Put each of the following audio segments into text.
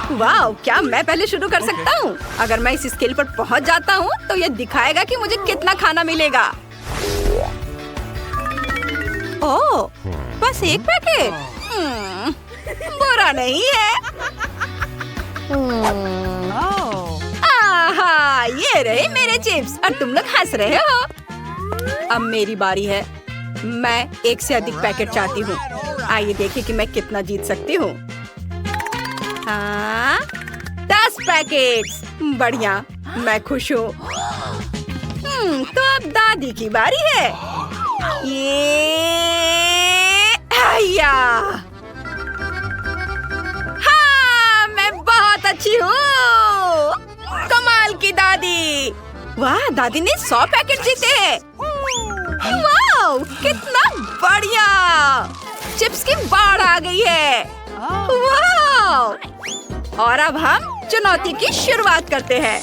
वाह, क्या मैं पहले शुरू कर सकता हूँ? अगर मैं इस स्केल पर पहुँच जाता हूँ तो ये दिखाएगा कि मुझे कितना खाना मिलेगा। ओह, बस एक पैकेट? बुरा नहीं है। आहा, ये रहे मेरे चिप्स और तुम लोग हंस रहे हो। अब मेरी बारी है। मैं एक से अधिक पैकेट चाहती हूँ। आइए देखें कि मैं कितना जीत सकती हूँ। हाँ, 10 पैकेट्स। बढ़िया, मैं खुश हूँ। तो अब दादी की बारी है। ये आया। हाँ, मैं बहुत अच्छी हूँ। कमाल की दादी। वाह, दादी ने 100 पैकेट जीते हैं। वाह, कितना बढ़िया। चिप्स की बाढ़ आ गई है। वाह, और अब हम चुनौती की शुरुआत करते हैं।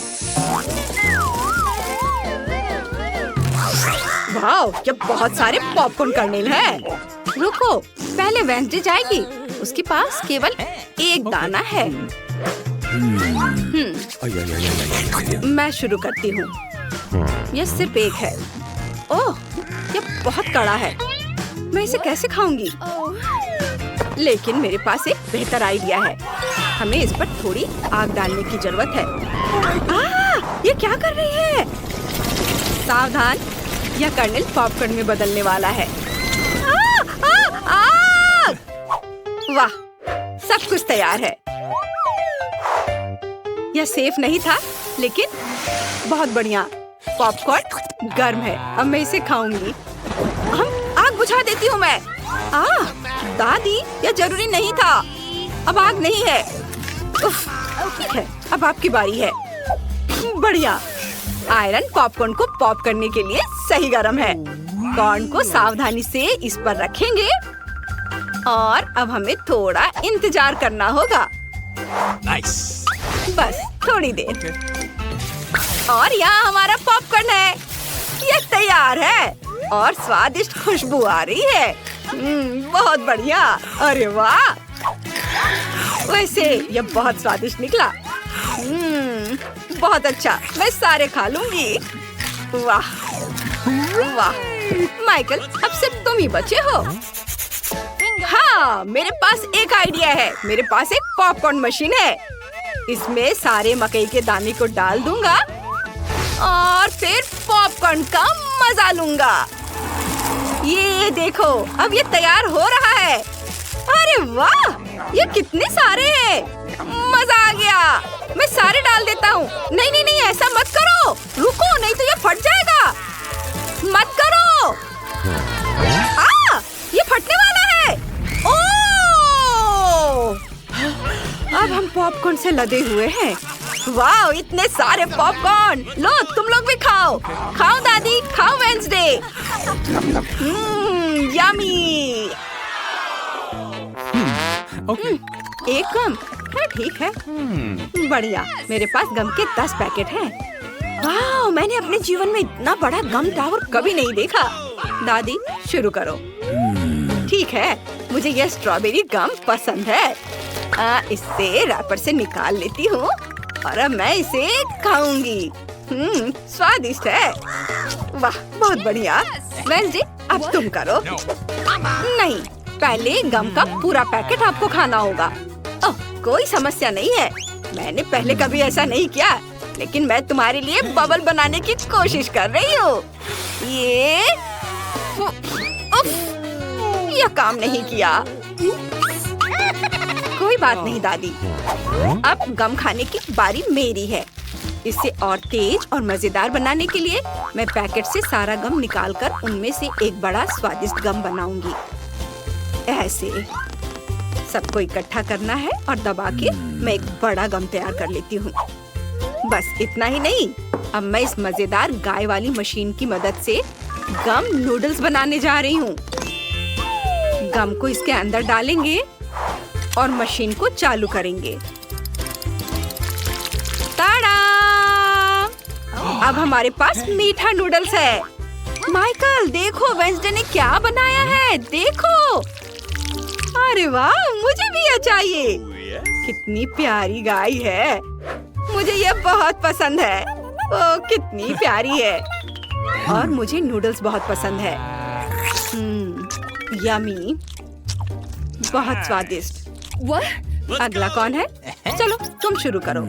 वाह, ये बहुत सारे पॉपकॉर्न कर्नेल हैं। रुको, पहले वेंसडे जाएगी। उसके पास केवल एक दाना है। मैं शुरू करती हूँ। यह सिर्फ एक है। ओह, यह बहुत कड़ा है। मैं इसे कैसे खाऊंगी? लेकिन मेरे पास एक बेहतर आइडिया है। हमें इस पर थोड़ी आग डालने की जरूरत है। ये क्या कर रही है? सावधान, यह कर्नेल पॉपकॉर्न में बदलने वाला है। आग! वाह, सब कुछ तैयार है। यह सेफ नहीं था, लेकिन बहुत बढ़िया। पॉपकॉर्न गर्म है। अब मैं इसे खाऊंगी। आग बुझा देती हूँ मैं। दादी, यह जरूरी नहीं था। अब आग नहीं है। ठीक है, अब आपकी बारी है। बढ़िया। आयरन पॉपकॉर्न को पॉप करने के लिए सही गरम है। कॉर्न को सावधानी से इस पर रखेंगे और अब हमें थोड़ा इंतजार करना होगा। Nice. बस थोड़ी देर। और यहाँ हमारा पॉपकॉर्न है। ये तैयार है और स्वादिष्ट खुशबू आ रही है। बहुत बढ़िया। अरे वाह, वैसे ये बहुत स्वादिष्ट निकला। बहुत अच्छा, मैं सारे खा लूंगी। वाह वाह, माइकल, अब सिर्फ तुम ही बचे हो। हाँ, मेरे पास एक आइडिया है। मेरे पास एक पॉपकॉर्न मशीन है। इसमें सारे मकई के दाने को डाल दूंगा और फिर पॉपकॉर्न का मजा लूंगा। ये देखो, अब ये तैयार हो रहा है। अरे वाह, ये कितने सारे हैं। मजा आ गया। मैं सारे डाल देता हूँ। नहीं नहीं नहीं, ऐसा मत करो। रुको, नहीं तो ये फट जाएगा। मत करो। ये फटने वाला है। ओह! अब हम पॉपकॉर्न से लदे हुए हैं। वाह, इतने सारे पॉपकॉर्न। लो, तुम लोग भी खाओ। खाओ दादी, खाओ वेंसडे। यम्मी। एक गम है, ठीक है। बढ़िया, मेरे पास गम के 10 पैकेट हैं। वाह, मैंने अपने जीवन में इतना बड़ा गम टावर कभी नहीं देखा। दादी, शुरू करो। ठीक है, मुझे यह स्ट्रॉबेरी गम पसंद है। इससे रैपर से निकाल लेती हूँ और अब मैं इसे खाऊंगी। स्वादिष्ट है। वाह, बहुत बढ़िया। वेंसडे, अब तुम करो। नहीं, पहले गम का पूरा पैकेट आपको खाना होगा। ओह, कोई समस्या नहीं है। मैंने पहले कभी ऐसा नहीं किया, लेकिन मैं तुम्हारे लिए बबल बनाने की कोशिश कर रही हूँ। यह काम नहीं किया। कोई बात नहीं दादी, अब गम खाने की बारी मेरी है। इसे और तेज और मजेदार बनाने के लिए मैं पैकेट से सारा गम निकालकर उनमें से एक बड़ा स्वादिष्ट गम बनाऊंगी। ऐसे सबको इकट्ठा करना है और दबा के मैं एक बड़ा गम तैयार कर लेती हूँ। बस इतना ही नहीं, अब मैं इस मजेदार गाय वाली मशीन की मदद से गम नूडल्स बनाने जा रही हूँ। गम को इसके अंदर डालेंगे और मशीन को चालू करेंगे। ताड़ा! अब हमारे पास मीठा नूडल्स है। माइकल, देखो वेंसडे ने क्या बनाया है। देखो। अरे वाह, मुझे भी यह चाहिए। कितनी प्यारी गाय है। मुझे ये बहुत पसंद है। ओ, कितनी प्यारी है। और मुझे नूडल्स बहुत पसंद है। यमी, बहुत स्वादिष्ट। अगला कौन है? चलो तुम शुरू करो।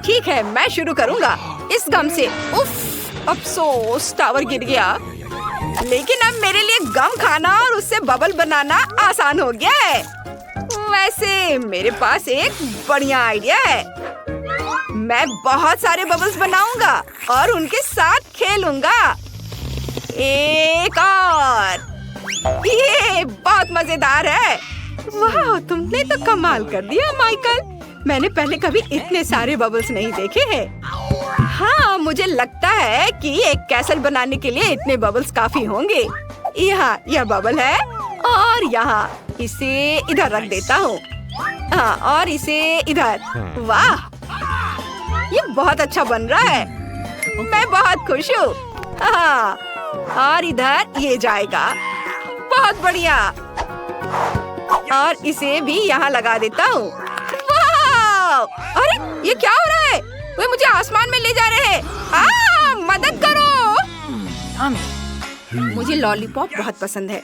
ठीक है, मैं शुरू करूँगा इस गम से। उफ, अफसोस टावर गिर गया। लेकिन अब मेरे लिए गम खाना और उससे बबल बनाना आसान हो गया है। वैसे मेरे पास एक बढ़िया आइडिया है। मैं बहुत सारे बबल्स बनाऊंगा और उनके साथ खेलूंगा। एक और। ये बहुत मजेदार है। वाह, तुमने तो कमाल कर दिया माइकल। मैंने पहले कभी इतने सारे बबल्स नहीं देखे हैं। हाँ, मुझे लगता है कि एक कैसल बनाने के लिए इतने बबल्स काफी होंगे। यहाँ यह बबल है और यहाँ इसे इधर रख देता हूँ। हाँ, और इसे इधर। वाह, ये बहुत अच्छा बन रहा है। मैं बहुत खुश हूँ। हाँ, और इधर ये जाएगा। बहुत बढ़िया। और इसे भी यहाँ लगा देता हूँ। वाह! अरे ये क्या हो रहा है? वे मुझे आसमान में ले जा रहे हैं। मदद करो। मुझे लॉलीपॉप बहुत पसंद है,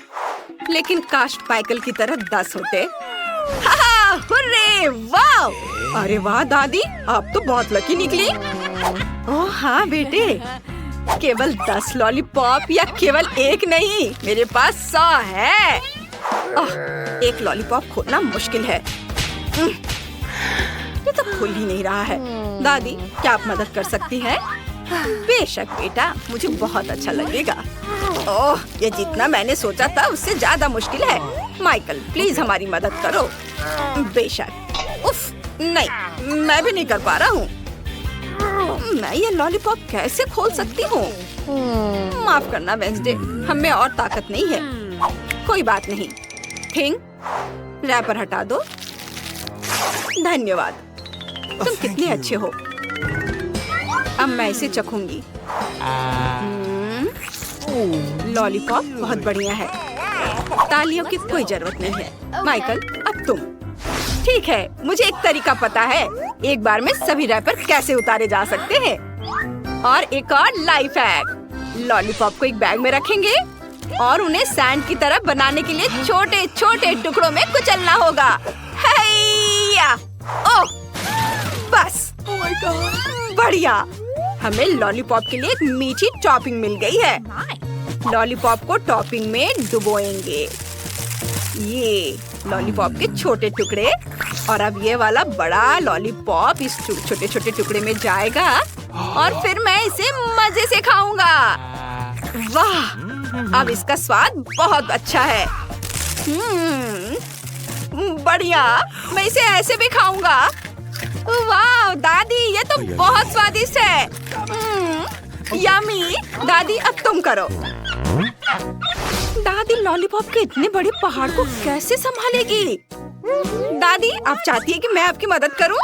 लेकिन काश माइकल की तरह 10 होते। हुर्रे! वाह! अरे वाह दादी, आप तो बहुत लकी निकली। ओह हाँ बेटे, केवल 10 लॉलीपॉप या केवल एक नहीं, मेरे पास 100 है। एक लॉलीपॉप खोलना मुश्किल है। ये तो खुल ही नहीं रहा है। दादी, क्या आप मदद कर सकती हैं? बेशक बेटा, मुझे बहुत अच्छा लगेगा। ओह, ये जितना मैंने सोचा था उससे ज्यादा मुश्किल है। माइकल, प्लीज हमारी मदद करो। बेशक। उफ, नहीं, मैं भी नहीं कर पा रहा हूँ। मैं ये लॉलीपॉप कैसे खोल सकती हूँ? माफ करना वेंसडे, हमें और ताकत नहीं है। कोई बात नहीं। थिंग, रैपर हटा दो। धन्यवाद, तुम कितने अच्छे हो। अब मैं इसे चखूंगी। लॉलीपॉप बहुत बढ़िया है। तालियों की कोई जरूरत नहीं है। माइकल, अब तुम। ठीक है, मुझे एक तरीका पता है। एक बार में सभी रैपर कैसे उतारे जा सकते हैं। और एक और लाइफ हैक। लॉलीपॉप को एक बैग में रखेंगे और उन्हें सैंड की तरह बनाने के लिए छोटे छोटे टुकड़ों में कुचलना होगा। हैया! ओह, बस। बढ़िया, हमें लॉलीपॉप के लिए एक मीठी टॉपिंग मिल गई है। लॉलीपॉप को टॉपिंग में डुबोएंगे। ये लॉलीपॉप के छोटे टुकड़े, और अब ये वाला बड़ा लॉलीपॉप इस छोटे छोटे टुकड़े में जाएगा और फिर मैं इसे मजे से खाऊंगा। वाह, अब इसका स्वाद बहुत अच्छा है। बढ़िया, मैं इसे ऐसे भी खाऊंगा। वाह दादी, ये तो बहुत स्वादिष्ट है। यम्मी। दादी, अब तुम करो। दादी लॉलीपॉप के इतने बड़े पहाड़ को कैसे संभालेगी? दादी, आप चाहती है कि मैं आपकी मदद करूं?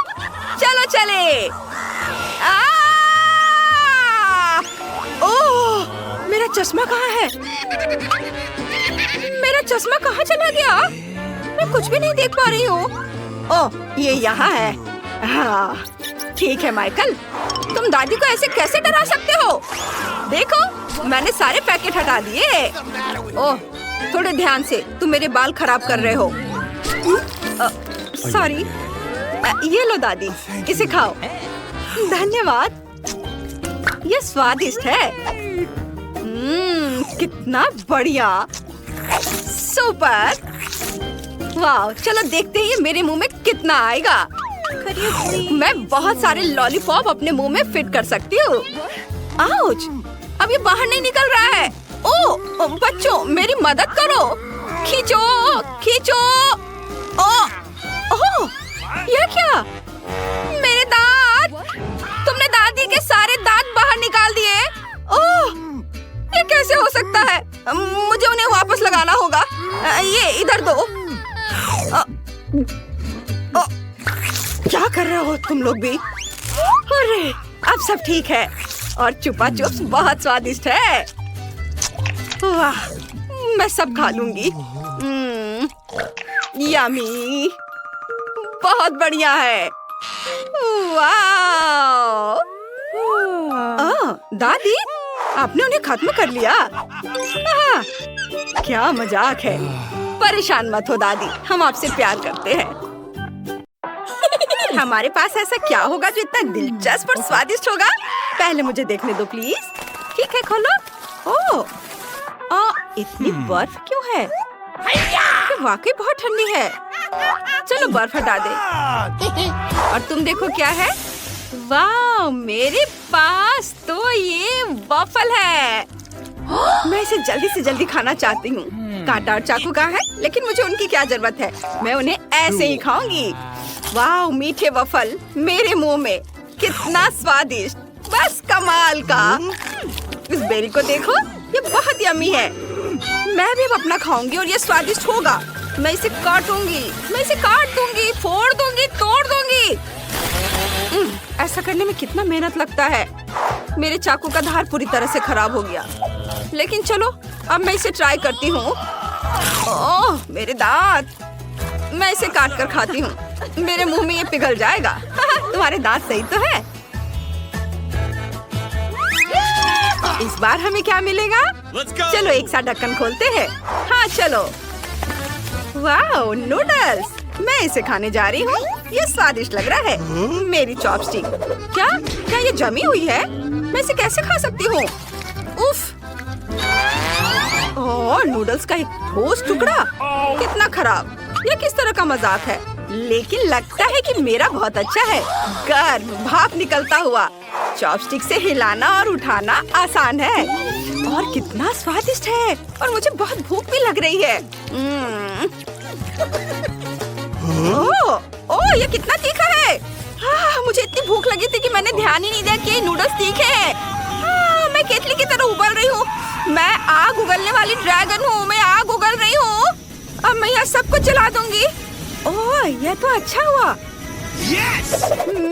चलो चले। ओह, मेरा चश्मा कहाँ है? मेरा चश्मा कहाँ चला गया? मैं कुछ भी नहीं देख पा रही हूँ। ओह, ये यहाँ है। हाँ, ठीक है माइकल, तुम दादी को ऐसे कैसे डरा सकते हो? देखो, मैंने सारे पैकेट हटा दिए। ओह, थोड़े ध्यान से, तुम मेरे बाल खराब कर रहे हो। सॉरी। ये लो दादी, इसे खाओ। धन्यवाद, ये स्वादिष्ट है। कितना बढ़िया। सुपर। वाह, चलो देखते हैं ये मेरे मुंह में कितना आएगा। मैं बहुत सारे लॉलीपॉप अपने मुंह में फिट कर सकती हूँ। आउच! अब ये बाहर नहीं निकल रहा है। ओह, बच्चों, मेरी मदद करो। खींचो, खींचो। ओह, ये क्या? मेरे दांत! तुमने दादी के सारे दांत बाहर निकाल दिए। ओह, ये कैसे हो सकता है? मुझे उन्हें वापस लगाना होगा। ये इधर दो। क्या कर रहे हो तुम लोग भी? अरे, अब सब ठीक है और चुपा चुप्स बहुत स्वादिष्ट है। वाह, मैं सब खा लूंगी। यम्मी, बहुत बढ़िया है। वाह! दादी, आपने उन्हें खत्म कर लिया। क्या मजाक है। परेशान मत हो दादी, हम आपसे प्यार करते हैं। हमारे पास ऐसा क्या होगा जो इतना दिलचस्प और स्वादिष्ट होगा? पहले मुझे देखने दो प्लीज। ठीक है, खोलो। इतनी बर्फ क्यों है? ये वाकई बहुत ठंडी है। चलो बर्फ हटा दे। और तुम देखो क्या है? वाह, मेरे पास तो ये वॉफल है। मैं इसे जल्दी से जल्दी खाना चाहती हूँ। कांटा और चाकू कहाँ है? लेकिन मुझे उनकी क्या जरूरत है, मैं उन्हें ऐसे ही खाऊंगी। वाह, मीठे वॉफल मेरे मुंह में, कितना स्वादिष्ट, बस कमाल का। इस बेरी को देखो, ये बहुत यम्मी है। मैं भी अब अपना खाऊंगी और ये स्वादिष्ट होगा। मैं इसे काटूंगी, मैं इसे काट दूंगी, फोड़ दूंगी, तोड़ दूंगी। ऐसा करने में कितना मेहनत लगता है। मेरे चाकू का धार पूरी तरह से खराब हो गया। लेकिन चलो, अब मैं इसे ट्राई करती हूँ। ओह, मेरे दांत। मैं इसे काट कर खाती हूँ। मेरे मुंह में ये पिघल जाएगा। तुम्हारे दांत सही तो है। इस बार हमें क्या मिलेगा? चलो एक साथ ढक्कन खोलते हैं। हाँ चलो। वाह, नूडल्स। मैं इसे खाने जा रही हूँ। ये स्वादिष्ट लग रहा है। मेरी चॉपस्टिक। क्या ये जमी हुई है? मैं इसे कैसे खा सकती हूँ? उफ! ओह, नूडल्स का एक ठोस टुकड़ा। कितना खराब। ये किस तरह का मजाक है? लेकिन लगता है कि मेरा बहुत अच्छा है। गर्म भाप निकलता हुआ। चॉपस्टिक से हिलाना और उठाना आसान है। और कितना स्वादिष्ट है। और मुझे बहुत भूख भी लग रही है। ओह, ये कितना तीखा है। मुझे इतनी भूख लगी थी कि मैंने ध्यान ही नहीं दिया कि ये नूडल्स तीखे हैं। मैं केतली की तरह उबल रही हूँ। मैं आग उगलने वाली ड्रैगन हूँ। मैं आग उगल रही हूँ। अब मैं यह सब कुछ जला दूंगी। ओह, यह तो अच्छा हुआ।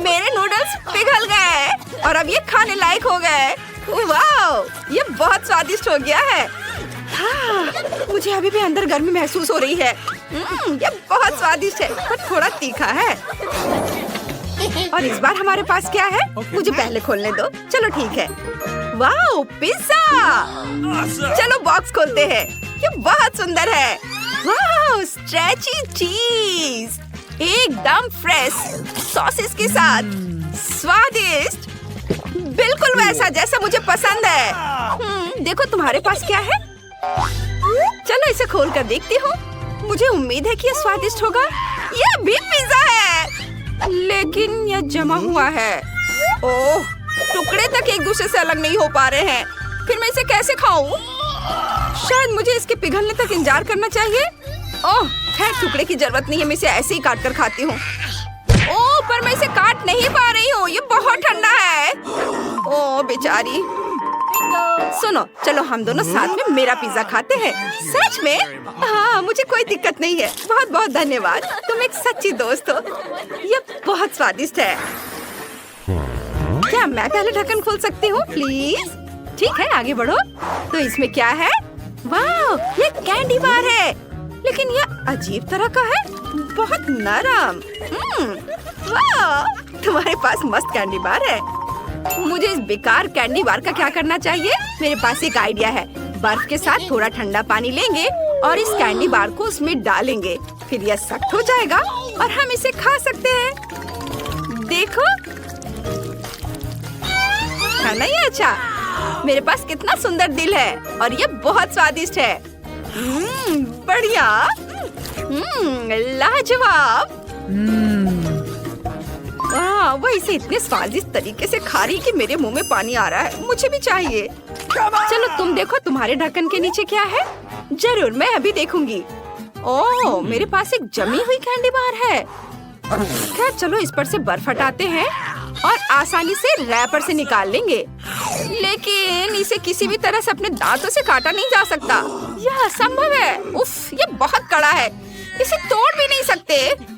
मेरे नूडल्स पिघल गए और अब ये खाने लायक हो गए। वाह, ये बहुत स्वादिष्ट हो गया है। मुझे अभी भी अंदर गर्मी महसूस हो रही है। ये बहुत स्वादिष्ट है, पर थोड़ा तीखा है। और इस बार हमारे पास क्या है? मुझे पहले खोलने दो। चलो ठीक है। वाह, पिज्जा। चलो बॉक्स खोलते हैं। ये बहुत सुंदर है। वाह, स्ट्रेची चीज, एकदम फ्रेश, सॉसेस के साथ, स्वादिष्ट, बिल्कुल वैसा जैसा मुझे पसंद है। देखो तुम्हारे पास क्या है? चलो इसे खोल कर देखती हूँ। मुझे उम्मीद है कि ये स्वादिष्ट होगा। ये भी पिज्जा है, लेकिन यह जमा हुआ है। ओह, टुकड़े तक एक दूसरे से अलग नहीं हो पा रहे हैं। फिर मैं इसे कैसे खाऊं? शायद मुझे इसके पिघलने तक इंतजार करना चाहिए। ओह, खैर टुकड़े की जरूरत नहीं है। मैं इसे ऐसे ही काट कर खाती हूँ। ओह, पर मैं इसे काट नहीं पा रही हूँ। ये बहुत ठंडा है। ओह बेचारी। सुनो, चलो हम दोनों साथ में मेरा पिज्जा खाते हैं। सच में? हाँ, मुझे कोई दिक्कत नहीं है। बहुत बहुत धन्यवाद। तुम एक सच्ची दोस्त हो। ये बहुत स्वादिष्ट है। क्या मैं पहले ढक्कन खोल सकती हूँ प्लीज? ठीक है, आगे बढ़ो। तो इसमें क्या है? वाह, ये कैंडी बार है, लेकिन यह अजीब तरह का है, बहुत नरम। वाह, तुम्हारे पास मस्त कैंडी बार है। मुझे इस बेकार कैंडी बार का क्या करना चाहिए? मेरे पास एक आइडिया है। बर्फ के साथ थोड़ा ठंडा पानी लेंगे और इस कैंडी बार को उसमें डालेंगे। फिर यह सख्त हो जाएगा और हम इसे खा सकते हैं। देखो, है ना ये अच्छा? मेरे पास कितना सुंदर दिल है और ये बहुत स्वादिष्ट है। बढ़िया। लाजवाब। वह इसे इतने स्वादिष्ट तरीके से खा रही कि मेरे मुंह में पानी आ रहा है। मुझे भी चाहिए। चलो तुम देखो तुम्हारे ढक्कन के नीचे क्या है। जरूर, मैं अभी देखूंगी। ओह, मेरे पास एक जमी हुई कैंडी बार है। खैर चलो इस पर से बर्फ हटाते हैं और आसानी से रैपर से निकाल लेंगे। लेकिन इसे किसी भी तरह से अपने दांतों से काटा नहीं जा सकता। यह असंभव है। उफ, ये बहुत कड़ा है। इसे तोड़ भी नहीं सकते।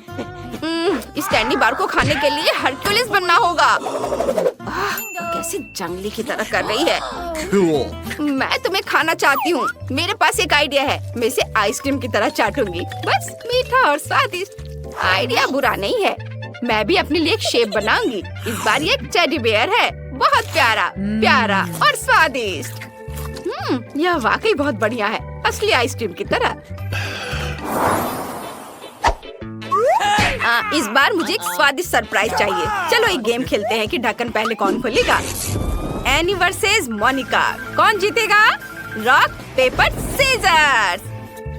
इस कैंडी बार को खाने के लिए हरक्यूलिस बनना होगा। कैसे जंगली की तरह कर रही है। मैं तुम्हें खाना चाहती हूँ। मेरे पास एक आइडिया है। मैं इसे आइसक्रीम की तरह चाटूंगी। बस मीठा और स्वादिष्ट। आइडिया बुरा नहीं है। मैं भी अपने लिए एक शेप बनाऊंगी। इस बार ये टेडी बेयर है। बहुत प्यारा, प्यारा और स्वादिष्ट। यह वाकई बहुत बढ़िया है, असली आइसक्रीम की तरह। इस बार मुझे एक स्वादिष्ट सरप्राइज चाहिए। चलो एक गेम खेलते हैं कि ढक्कन पहले कौन खोलेगा। Annie versus Monika. कौन जीतेगा? Rock paper scissors.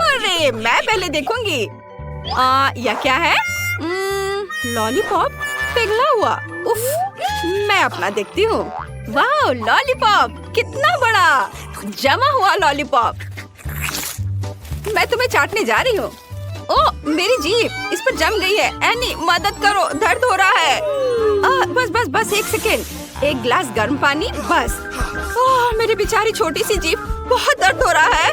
अरे मैं पहले देखूंगी। यह क्या है? लॉलीपॉप पिघला हुआ। उफ, मैं अपना देखती हूँ। वाह, लॉलीपॉप कितना बड़ा, जमा हुआ लॉलीपॉप। मैं तुम्हें चाटने जा रही हूँ। ओह, मेरी जीभ इस पर जम गई है। एनी मदद करो, दर्द हो रहा है। बस बस बस एक सेकेंड। एक गिलास गर्म पानी बस। ओह, मेरी बेचारी छोटी सी जीभ, बहुत दर्द हो रहा है।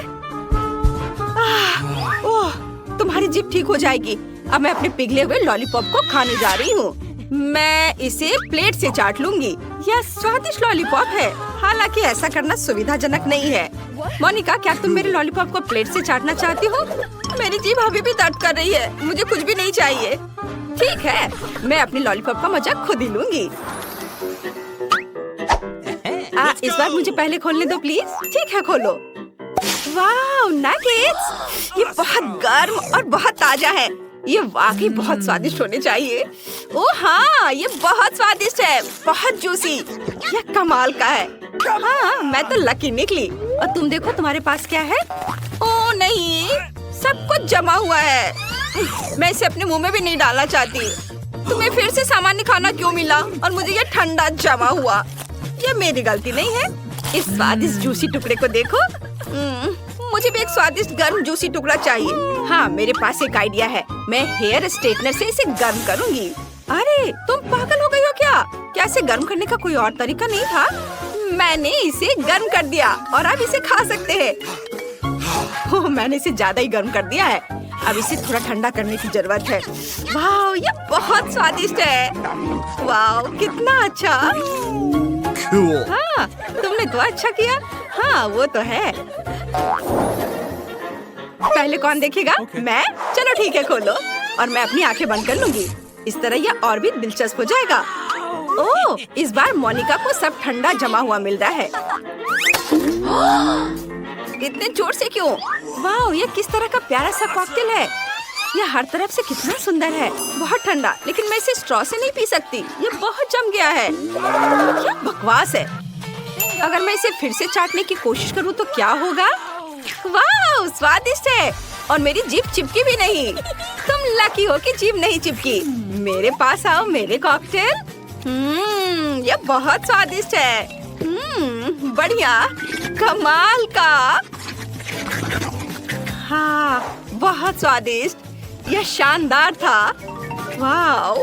ओह, तुम्हारी जीभ ठीक हो जाएगी। अब मैं अपने पिघले हुए लॉलीपॉप को खाने जा रही हूँ। मैं इसे प्लेट से चाट लूंगी। यह स्वादिष्ट लॉलीपॉप है, हालांकि ऐसा करना सुविधाजनक नहीं है। मोनिका, क्या तुम मेरे लॉलीपॉप को प्लेट से चाटना चाहती हो? मेरी जीभ अभी भी दर्द कर रही है। मुझे कुछ भी नहीं चाहिए। ठीक है, मैं अपनी लॉलीपॉप का मजा खुद ही लूंगी। इस बार मुझे पहले खोलने दो प्लीज। ठीक है, खोलो। वाह, नगेट्स! ये बहुत गर्म और बहुत ताजा है। ये वाकई बहुत स्वादिष्ट होने चाहिए। ओह हाँ, ये बहुत स्वादिष्ट है, बहुत जूसी। यह कमाल का है। हाँ, मैं तो लकी निकली। और तुम देखो तुम्हारे पास क्या है। ओह नहीं, सब कुछ जमा हुआ है। मैं इसे अपने मुंह में भी नहीं डालना चाहती। तुम्हें फिर से सामान्य खाना क्यों मिला और मुझे ये ठंडा जमा हुआ? ये मेरी गलती नहीं है। इस स्वादिष्ट जूसी टुकड़े को देखो। मुझे भी एक स्वादिष्ट गर्म जूसी टुकड़ा चाहिए। हाँ, मेरे पास एक आइडिया है। मैं हेयर स्ट्रेटनर से इसे गर्म करूंगी। अरे तुम पागल हो गई हो क्या? क्या इसे गर्म करने का कोई और तरीका नहीं था? मैंने इसे गर्म कर दिया और अब इसे खा सकते हैं। मैंने इसे ज्यादा ही गर्म कर दिया है। अब इसे थोड़ा ठंडा करने की जरूरत है। वाह, ये बहुत स्वादिष्ट है। वाह, कितना अच्छा। Cool. हाँ, तुमने तो अच्छा किया। हाँ, वो तो है। पहले कौन देखेगा? मैं? चलो ठीक है, खोलो। और मैं अपनी आंखें बंद कर लूंगी। इस तरह यह और भी दिलचस्प हो जाएगा। ओह, इस बार मोनिका को सब ठंडा जमा हुआ मिल रहा है। इतने जोर से क्यों? वाह, ये किस तरह का प्यारा सा कॉकटेल है। यह हर तरफ से कितना सुंदर है। बहुत ठंडा, लेकिन मैं इसे स्ट्रॉ से नहीं पी सकती। ये बहुत जम गया है। क्या बकवास है। अगर मैं इसे फिर से चाटने की कोशिश करूँ तो क्या होगा? वाह, स्वादिष्ट है और मेरी जीभ चिपकी भी नहीं। तुम लकी हो कि जीभ नहीं चिपकी। मेरे पास आओ मेरे कॉकटेल। ये बहुत स्वादिष्ट है। बढ़िया, कमाल का। हाँ, बहुत स्वादिष्ट। यह शानदार था। वाह।